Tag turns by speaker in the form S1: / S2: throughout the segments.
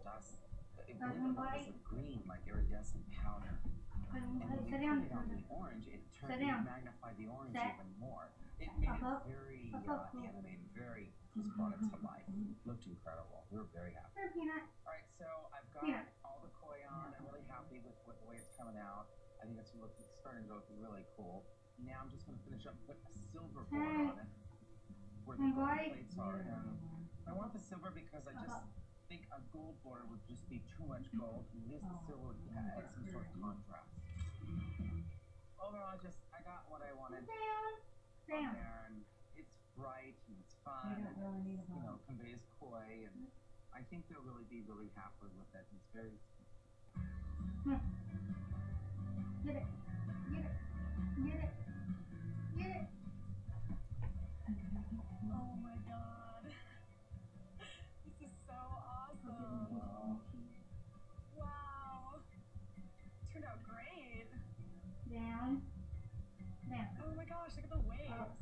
S1: dust. It was a green, like iridescent powder. And when we put it on the orange, it magnified the orange even more. It made it very animated, very, just brought it to life. It looked incredible. We were very happy. Alright, so I've got all the koi on. I'm really happy with the way it's coming out. I think it's starting to look really cool. Now I'm just going to finish up and put a silver board on it, where the gold plates are. And I want the silver because I just think a gold border would just be too much gold, and this silver would add some sort of contrast. Overall, I got what I wanted on there, and it's bright and it's fun, and conveys koi, and I think they'll really be really happy with it. It's very. Get it.
S2: Oh my god. This is so awesome. Wow. Turned out great.
S3: Down.
S2: Oh my gosh, look at the waves.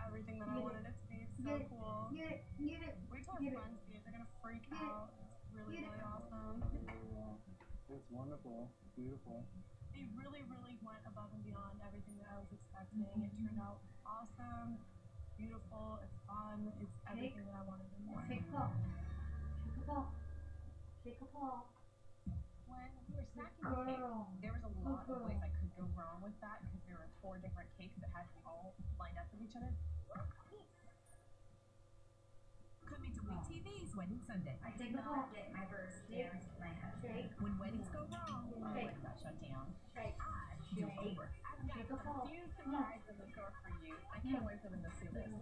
S2: Everything that I wanted it to be. It's so cool. Wait till our friends see it. They're gonna freak out. It's really, really awesome.
S1: It's wonderful. Beautiful.
S2: It really, really went above and beyond everything that I was expecting. It turned out awesome, beautiful, it's fun, it's everything that I wanted and more.
S3: Shake a ball.
S2: When we were snacking the cake, there was a lot of ways I could go wrong with that because there were 4 different cakes that had to be all lined up with each other.
S4: Coming to WeTV's Wedding Sunday.
S5: I did not get my first dance in my head.
S4: When weddings go wrong, my wedding got shut down. I feel over.
S2: I've got a few surprises in store for you. I can't wait for them to see this.
S4: Do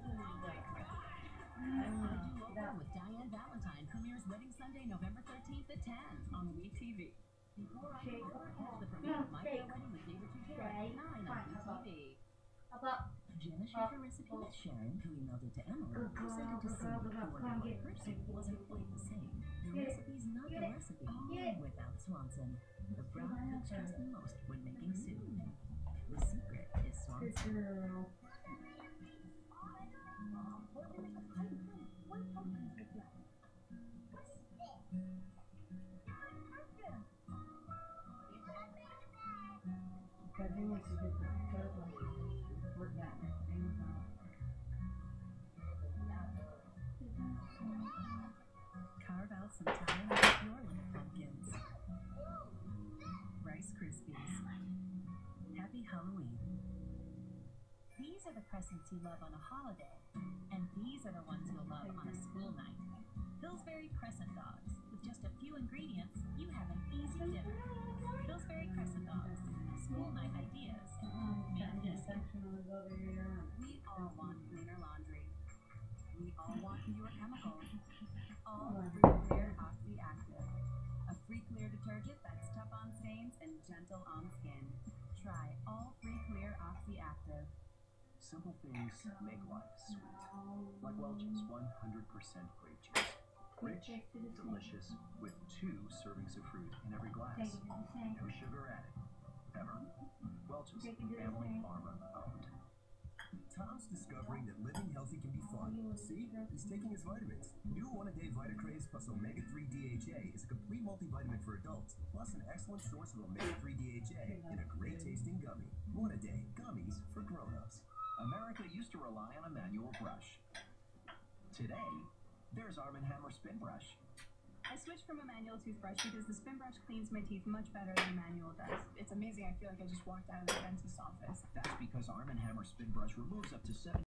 S4: Over with Diane Valentine premieres Wedding Sunday, November 13th at 10 on WeTV. Before I go over, catch the premiere of My Fair Wedding with David Tuchel at 9 on WeTV. Jenna shared her recipe with Sharon, who emailed it to Emily, who sent it to Cindy, who wondered why person wasn't quite the same. The recipe's not the recipe without Swanson. The broth cooks trust the most when making soup. The secret is Swanson. Carve out some time with your pumpkins. Rice Krispies. Happy Halloween. These are the presents you love on a holiday, and these are the ones you'll love on a school night. Pillsbury Crescent Dogs. With just a few ingredients, you have an easy dinner. Pillsbury Crescent Dogs. School night ideas. Made easy. We all want cleaner laundry. We all want fewer chemicals. All Free Clear Oxy Active. A free clear detergent that's tough on stains and gentle on skin. Try all Free Clear Oxy Active.
S6: Simple things make life sweet. Like Welch's 100% grape juice. Rich, delicious, with 2 servings of fruit in every glass. No sugar added. Ever. Welch's, family farmer owned.
S7: Tom's discovering that living healthy can be fun. See? He's taking his vitamins. New one-a-day VitaCraze plus omega-3 DHA is a complete multivitamin for adults, plus an excellent source of omega-3 DHA in a great-tasting gummy. One-a-day gummies for grown-ups.
S6: America used to rely on a manual brush. Today, there's Arm & Hammer Spin Brush.
S2: I switched from a manual toothbrush because the spin brush cleans my teeth much better than a manual does. It's amazing. I feel like I just walked out of the dentist's office.
S6: That's because Arm & Hammer Spin Brush removes up to 7